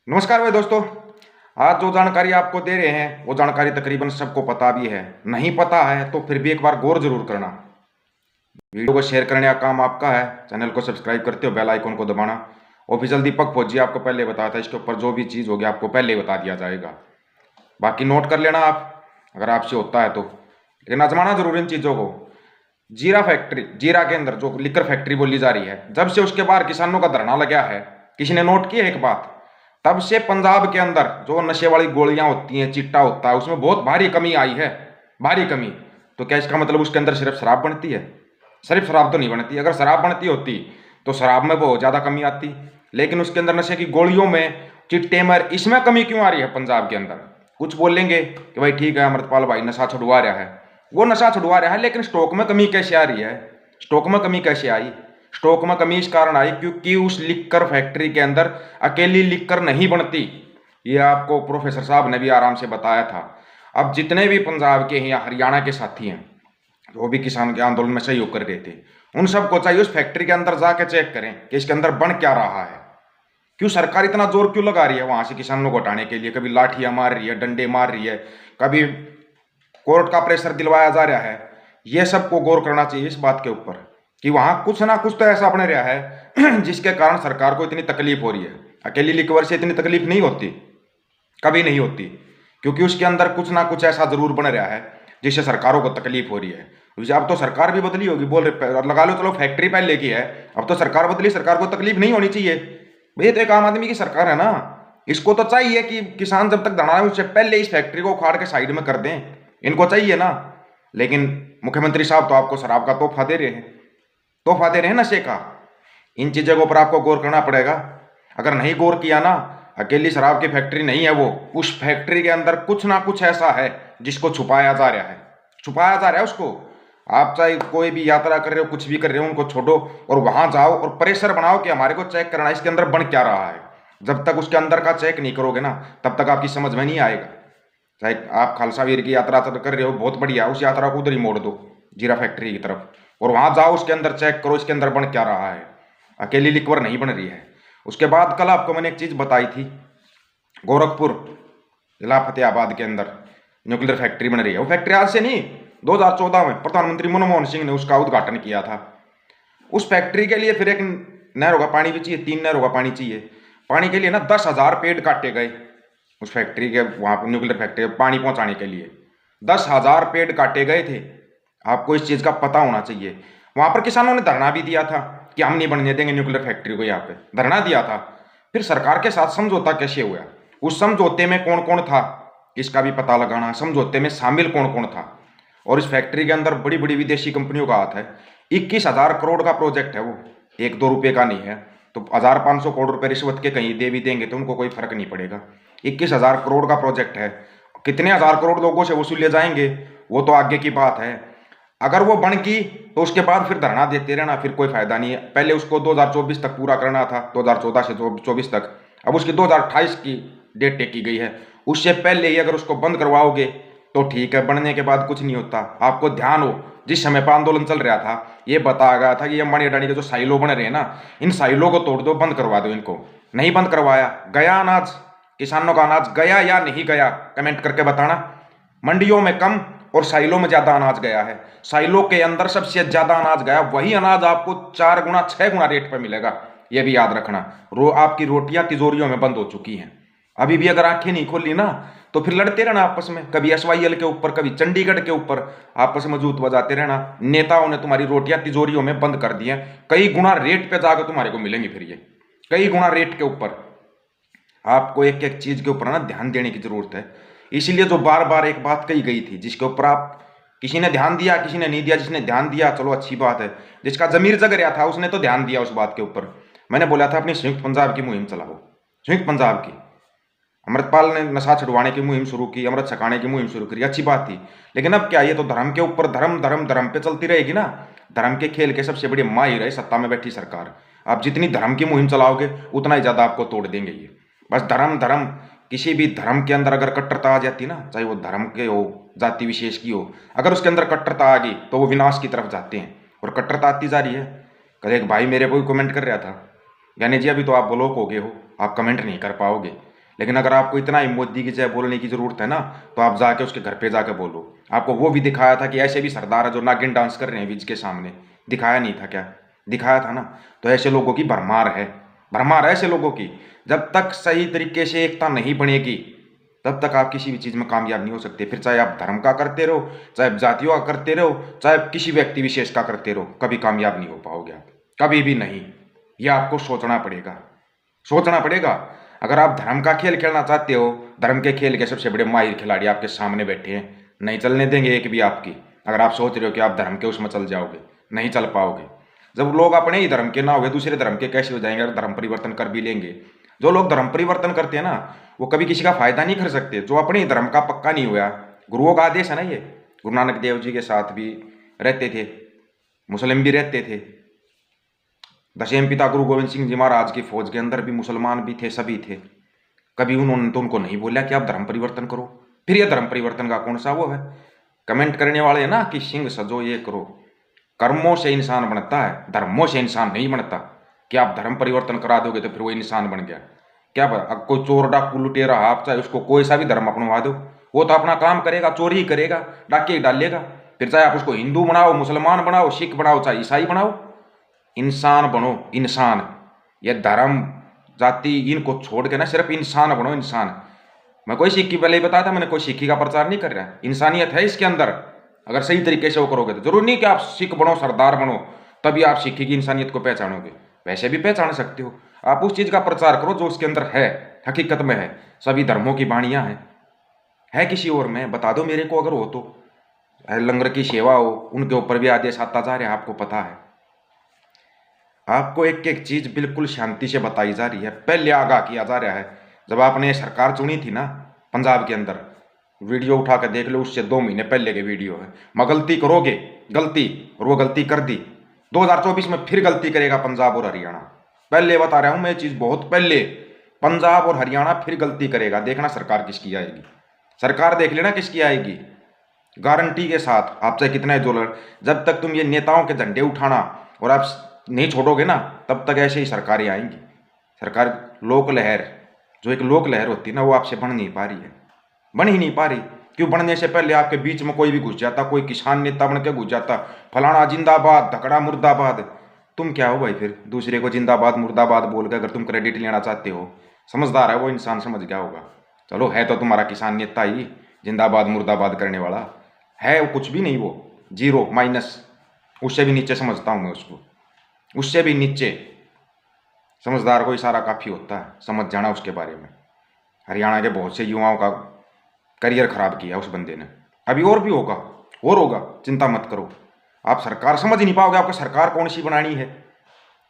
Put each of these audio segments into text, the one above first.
नमस्कार भाई दोस्तों। आज जो जानकारी आपको दे रहे हैं वो जानकारी तकरीबन सबको पता भी है। नहीं पता है तो फिर भी एक बार गौर जरूर करना। वीडियो को शेयर करने का काम आपका है। चैनल को सब्सक्राइब करते हो बेल आइकन को दबाना। ऑफिशियल दीपक फौजी आपको पहले बताया था, इसके ऊपर जो भी चीज़ होगी आपको पहले ही बता दिया जाएगा। बाकी नोट कर लेना आप, अगर आपसे होता है तो, लेकिन आजमाना जरूर इन चीज़ों को। जीरा फैक्ट्री, जीरा के अंदर जो लिकर फैक्ट्री बोली जा रही है, जब से उसके बाहर किसानों का धरना लगा है, किसी ने नोट की है एक बात? तब से पंजाब के अंदर जो नशे वाली गोलियां होती हैं, चिट्टा होता है, उसमें बहुत भारी कमी आई है। भारी कमी। तो क्या इसका मतलब उसके अंदर सिर्फ शराब बनती है? सिर्फ शराब तो नहीं बनती। अगर शराब बनती होती तो शराब में बहुत ज़्यादा कमी आती। लेकिन उसके अंदर नशे की गोलियों में, चिट्टे में, इसमें कमी क्यों आ रही है पंजाब के अंदर? कुछ बोलेंगे कि भाई ठीक है, अमृतपाल भाई नशा छुड़वा रहा है। वो नशा छुड़वा रहा है, लेकिन स्टॉक में कमी कैसे आ रही है? स्टॉक में कमी कैसे आई? स्टॉक में कमी इस कारण आई क्योंकि उस लिक्कर फैक्ट्री के अंदर अकेली लिक्कर नहीं बनती। ये आपको प्रोफेसर साहब ने भी आराम से बताया था। अब जितने भी पंजाब के या हरियाणा के साथी हैं, जो भी किसान के आंदोलन में सहयोग कर रहे थे, उन सबको चाहिए उस फैक्ट्री के अंदर जाके चेक करें कि इसके अंदर बन क्या रहा है। क्यों सरकार इतना जोर क्यों लगा रही है वहां से किसानों को हटाने के लिए? कभी लाठियां मार रही है, डंडे मार रही है, कभी कोर्ट का प्रेशर दिलवाया जा रहा है। ये सबको गौर करना चाहिए इस बात के ऊपर कि वहां कुछ ना कुछ तो ऐसा बन रहा है जिसके कारण सरकार को इतनी तकलीफ हो रही है। अकेली लिकवर से इतनी तकलीफ नहीं होती, कभी नहीं होती, क्योंकि उसके अंदर कुछ ना कुछ ऐसा जरूर बन रहा है जिससे सरकारों को तकलीफ हो रही है। अब तो सरकार भी बदली होगी, बोल रहे लगा लो, चलो फैक्ट्री पहले की है, अब तो सरकार बदली, सरकार को तकलीफ नहीं होनी चाहिए। भैया तो एक आम आदमी की सरकार है ना, इसको तो चाहिए कि किसान जब तक धरना है उससे पहले इस फैक्ट्री को उखाड़ के साइड में कर दें, इनको चाहिए ना। लेकिन मुख्यमंत्री साहब तो आपको शराब का तोहफा दे रहे हैं, तोहफा दे रहे हैं नशे का। इन चीज़ों के ऊपर आपको गौर करना पड़ेगा। अगर नहीं गौर किया ना, अकेली शराब की फैक्ट्री नहीं है वो, उस फैक्ट्री के अंदर कुछ ना कुछ ऐसा है जिसको छुपाया जा रहा है, छुपाया जा रहा है उसको। आप चाहे कोई भी यात्रा कर रहे हो, कुछ भी कर रहे हो, उनको छोड़ो और वहां जाओ और प्रेशर बनाओ कि हमारे को चेक करना है इसके अंदर बन क्या रहा है। जब तक उसके अंदर का चेक नहीं करोगे ना, तब तक आपकी समझ में नहीं आएगा। चाहे आप खालसा वीर की यात्रा कर रहे हो, बहुत बढ़िया, उस यात्रा को उधर ही मोड़ दो जीरा फैक्ट्री की तरफ, और वहां जाओ, उसके अंदर चेक करो इसके अंदर बन क्या रहा है। अकेली लिक्वर नहीं बन रही है। उसके बाद कल आपको मैंने एक चीज बताई थी, गोरखपुर जिला फतेहाबाद के अंदर न्यूक्लियर फैक्ट्री बन रही है। वो फैक्ट्री आज से नहीं, 2014 में प्रधानमंत्री मनमोहन सिंह ने उसका उद्घाटन किया था। उस फैक्ट्री के लिए फिर एक नहरों का पानी भी चाहिए, 3 नहरों का पानी चाहिए। पानी के लिए ना 10,000 पेड़ काटे गए उस फैक्ट्री के, वहां पर न्यूक्लियर फैक्ट्री पानी पहुंचाने के लिए 10,000 पेड़ काटे गए थे। आपको इस चीज का पता होना चाहिए। वहां पर किसानों ने धरना भी दिया था कि हम नहीं बनने देंगे न्यूक्लियर फैक्ट्री को, यहाँ पे धरना दिया था। फिर सरकार के साथ समझौता कैसे हुआ? उस समझौते में कौन कौन था इसका भी पता लगाना, समझौते में शामिल कौन कौन था। और इस फैक्ट्री के अंदर बड़ी बड़ी विदेशी कंपनियों का हाथ है। 21,000 करोड़ का प्रोजेक्ट है वो, 1-2 रुपये का नहीं है। तो 1,500 करोड़ रुपए रिश्वत के कहीं दे भी देंगे तो उनको कोई फर्क नहीं पड़ेगा। 21,000 करोड़ का प्रोजेक्ट है, कितने हजार करोड़ लोगों से वसूले जाएंगे वो तो आगे की बात है। अगर वो बन की तो उसके बाद फिर धरना देते रहना, फिर कोई फायदा नहीं है। पहले उसको 2024 तक पूरा करना था, 2014 से 24 तक। अब उसकी 2028 की डेट टेक की गई है। उससे पहले ही अगर उसको बंद करवाओगे तो ठीक है, बनने के बाद कुछ नहीं होता। आपको ध्यान हो, जिस समय पर आंदोलन चल रहा था ये बताया गया था कि ये अंबानी अडानी के जो साइलो बन रहे हैं ना, इन साइलो को तोड़ दो, बंद करवा दो इनको। नहीं बंद करवाया, गया अनाज, किसानों का अनाज गया या नहीं गया, कमेंट करके बताना। मंडियों में कम और साइलों में ज्यादा अनाज गया है। साइलों के अंदर सबसे ज्यादा अनाज गया, वही अनाज आपको 4 गुना 6 गुना रेट पर मिलेगा। यह भी याद रखना। आपकी रोटियां तिजोरियों में बंद हो चुकी हैं। अभी भी अगर आंखें नहीं खोली ना तो फिर लड़ते रहना आपस में, कभी SYL के ऊपर, कभी चंडीगढ़ के ऊपर, आपस में जूत बजाते रहना। नेताओं ने तुम्हारी रोटियां तिजोरियों में बंद कर दी हैं, कई गुना रेट पे जाकर तुम्हारे को मिलेंगी फिर ये, कई गुना रेट के ऊपर। आपको एक एक चीज के ऊपर ना ध्यान देने की जरूरत है। इसीलिए जो बार बार एक बात कही गई थी जिसके ऊपर आप, किसी ने ध्यान दिया, किसी ने नहीं दिया। जिसने ध्यान दिया चलो अच्छी बात है, जिसका जमीर जग रहा था उसने तो ध्यान दिया उस बात के ऊपर। मैंने बोला था अपनी संयुक्त पंजाब की मुहिम चलाओ, संयुक्त पंजाब की। अमृतपाल ने नशा छुड़वाने की मुहिम शुरू की, अमृत छकाने की मुहिम शुरू करी, अच्छी बात थी। लेकिन अब क्या, ये तो धर्म के ऊपर धर्म धर्म धर्म पे चलती रहेगी ना। धर्म के खेल के सबसे बड़ी माहिर है सत्ता में बैठी सरकार। आप जितनी धर्म की मुहिम चलाओगे उतना ही ज्यादा आपको तोड़ देंगे ये। बस धर्म धर्म, किसी भी धर्म के अंदर अगर कट्टरता आ जाती ना, चाहे वो धर्म के हो, जाति विशेष की हो, अगर उसके अंदर कट्टरता आ गई तो वो विनाश की तरफ जाते हैं। और कट्टरता आती जा रही है। कल एक भाई मेरे को भी कमेंट कर रहा था, यानी जी अभी तो आप ब्लॉक हो गए हो, आप कमेंट नहीं कर पाओगे। लेकिन अगर आपको इतना ही मोदी की जय बोलने की जरूरत है ना, तो आप जाके उसके घर पे जाके बोलो। आपको वो भी दिखाया था कि ऐसे भी सरदार है जो नागिन डांस कर रहे हैं बीच के सामने, दिखाया नहीं था क्या? दिखाया था ना। तो ऐसे लोगों की भरमार है, भरमार है ऐसे लोगों की। जब तक सही तरीके से एकता नहीं बनेगी तब तक आप किसी भी चीज़ में कामयाब नहीं हो सकते। फिर चाहे आप धर्म का करते रहो, चाहे जातियों का करते रहो, चाहे किसी व्यक्ति विशेष का करते रहो, कभी कामयाब नहीं हो पाओगे आप, कभी भी नहीं। ये आपको सोचना पड़ेगा, सोचना पड़ेगा। अगर आप धर्म का खेल खेलना चाहते हो, धर्म के खेल के सबसे बड़े माहिर खिलाड़ी आपके सामने बैठे हैं, नहीं चलने देंगे एक भी आपकी। अगर आप सोच रहे हो कि आप धर्म के उसमें चल जाओगे, नहीं चल पाओगे। जब लोग अपने ही धर्म के ना हो दूसरे धर्म के कैसे हो जाएंगे? अगर धर्म परिवर्तन कर भी लेंगे, जो लोग धर्म परिवर्तन करते हैं ना, वो कभी किसी का फायदा नहीं कर सकते। जो अपने ही धर्म का पक्का नहीं हुआ, गुरुओं का आदेश है ना ये। गुरु नानक देव जी के साथ भी रहते थे, मुस्लिम भी रहते थे। दशम पिता गुरु गोविंद सिंह जी महाराज की फौज के अंदर भी मुसलमान भी थे, सभी थे। कभी उन्होंने तो उनको नहीं बोला कि आप धर्म परिवर्तन करो। फिर ये धर्म परिवर्तन का कौन सा वो है? कमेंट करने वाले हैं ना कि सिंह सजो ये करो। कर्मों से इंसान बनता है, धर्मों से इंसान नहीं बनता। कि आप धर्म परिवर्तन करा दोगे तो फिर वो इंसान बन गया क्या? अब कोई चोर डाकू लुटेरा, आप चाहे उसको कोई सा भी धर्म अपनवा दो, वो तो अपना काम करेगा, चोरी ही करेगा, डाके ही डालेगा। फिर चाहे आप उसको हिंदू बनाओ, मुसलमान बनाओ, सिख बनाओ, चाहे ईसाई बनाओ, इंसान बनो, इंसान। ये धर्म जाति इनको छोड़ के ना सिर्फ इंसान बनो, इंसान। मैं कोई सिक्की पहले ही बताया था, मैंने कोई सिक्की का प्रचार नहीं कर रहा। इंसानियत है इसके अंदर। अगर सही तरीके से वो करोगे तो जरूरी नहीं कि आप सिख बनो, सरदार बनो, तभी आप सिक्की की इंसानियत को पहचानोगे। वैसे भी पहचान सकते हो। आप उस चीज का प्रचार करो जो उसके अंदर है, हकीकत में है। सभी धर्मों की वाणियां हैं। है किसी और में बता दो मेरे को, अगर हो तो। लंगर की सेवा हो, उनके ऊपर भी आदेश आता जा रहा है, आपको पता है। आपको एक एक चीज बिल्कुल शांति से बताई जा रही है, पहले आगाह किया जा रहा है। जब आपने सरकार चुनी थी ना पंजाब के अंदर, वीडियो उठा कर देख लो, उससे 2 महीने पहले के वीडियो है। मैं गलती करोगे, गलती, और वो गलती कर दी। 2024 में फिर गलती करेगा पंजाब और हरियाणा। पहले बता रहा हूं मैं चीज, बहुत पहले। पंजाब और हरियाणा फिर गलती करेगा, देखना सरकार किसकी आएगी। सरकार देख लेना किसकी आएगी, गारंटी के साथ। आप चाहे कितना जोलर, जब तक तुम ये नेताओं के झंडे उठाना और आप नहीं छोड़ोगे ना, तब तक ऐसे ही सरकारें आएंगी। सरकार लोक लहर, जो एक लोक लहर होती है ना, वो आपसे बन नहीं पा रही है, बन ही नहीं पा रही। क्यों? बनने से पहले आपके बीच में कोई भी घुस जाता, कोई किसान नेता बन के घुस जाता, फलाना जिंदाबाद, धकड़ा मुर्दाबाद। तुम क्या हो भाई? फिर दूसरे को जिंदाबाद मुर्दाबाद बोल के अगर तुम क्रेडिट लेना चाहते हो, समझदार है वो इंसान, समझ गया होगा। चलो है तो तुम्हारा किसान नेता ही जिंदाबाद मुर्दाबाद करने वाला है, वो कुछ भी नहीं, वो जीरो माइनस, उससे भी नीचे समझता हूं मैं उसको, उससे भी नीचे। समझदार को इशारा काफी होता है, समझ जाना उसके बारे में। हरियाणा के बहुत से युवाओं का करियर खराब किया उस बंदे ने, अभी और भी होगा, और होगा, चिंता मत करो। आप सरकार समझ ही नहीं पाओगे, आपको सरकार कौन सी बनानी है।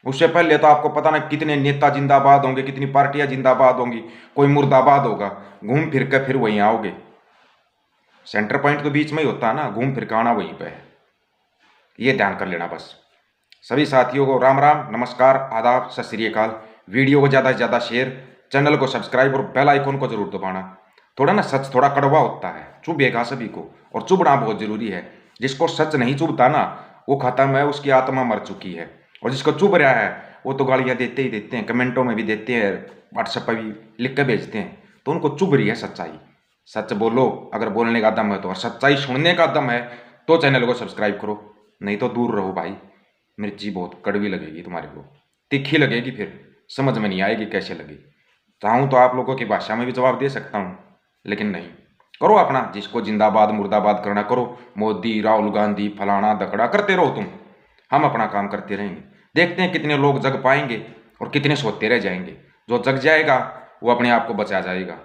उससे पहले तो आपको पता ना कितने नेता जिंदाबाद होंगे, कितनी पार्टियां जिंदाबाद होंगी, कोई मुर्दाबाद होगा। घूम फिर के फिर वहीं आओगे। सेंटर पॉइंट तो बीच में ही होता है ना, घूम फिर के आना वहीं पे है। ये ध्यान कर लेना बस। सभी साथियों को राम राम, नमस्कार, आदाब, सत श्री अकाल। वीडियो को ज़्यादा से ज़्यादा शेयर, चैनल को सब्सक्राइब और बेल आइकन को जरूर दबाना। थोड़ा ना सच थोड़ा कड़वा होता है, चुभेगा सभी को, और चुभना बहुत जरूरी है। जिसको सच नहीं चुभता ना, वो खत्म है, उसकी आत्मा मर चुकी है। और जिसको चुभ रहा है वो तो गालियाँ देते ही देते हैं, कमेंटों में भी देते हैं, व्हाट्सएप पर भी लिख कर भेजते हैं। तो उनको चुभ रही है सच्चाई। सच बोलो अगर बोलने का दम है तो, और सच्चाई सुनने का दम है तो चैनल को सब्सक्राइब करो, नहीं तो दूर रहो भाई। मिर्ची बहुत कड़वी लगेगी तुम्हारे को, तीखी लगेगी, फिर समझ में नहीं आएगी कैसे लगी। चाहूँ तो आप लोगों की भाषा में भी जवाब दे सकता हूँ, लेकिन नहीं। करो अपना, जिसको जिंदाबाद मुर्दाबाद करना करो। मोदी, राहुल गांधी, फलाना दकड़ा करते रहो तुम, हम अपना काम करते रहेंगे। देखते हैं कितने लोग जग पाएंगे और कितने सोते रह जाएंगे। जो जग जाएगा वो अपने आप को बचा जाएगा,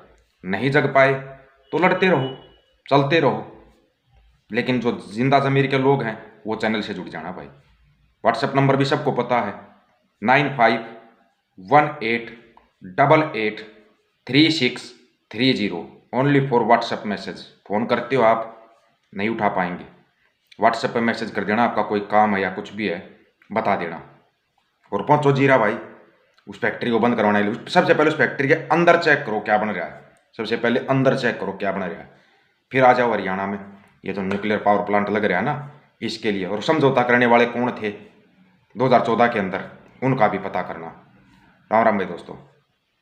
नहीं जग पाए तो लड़ते रहो, चलते रहो। लेकिन जो जिंदा जमीर के लोग हैं वो चैनल से जुड़ जाना भाई। व्हाट्सएप नंबर भी सबको पता है, 9518883630, only for WhatsApp message. Phone करते हो आप, नहीं उठा पाएंगे, व्हाट्सएप पे मैसेज कर देना, आपका कोई काम है या कुछ भी है बता देना। और पहुँचो जीरा भाई, उस फैक्ट्री को बंद करवाने के लिए सबसे पहले उस फैक्ट्री के अंदर चेक करो क्या बन रहा है। सबसे पहले अंदर चेक करो क्या बन रहा है, फिर आ जाओ हरियाणा में। ये तो न्यूक्लियर पावर प्लांट लग रहा है ना, इसके लिए। और समझौता करने वाले कौन थे 2014 के अंदर, उनका भी पता करना। राम राम भाई दोस्तों।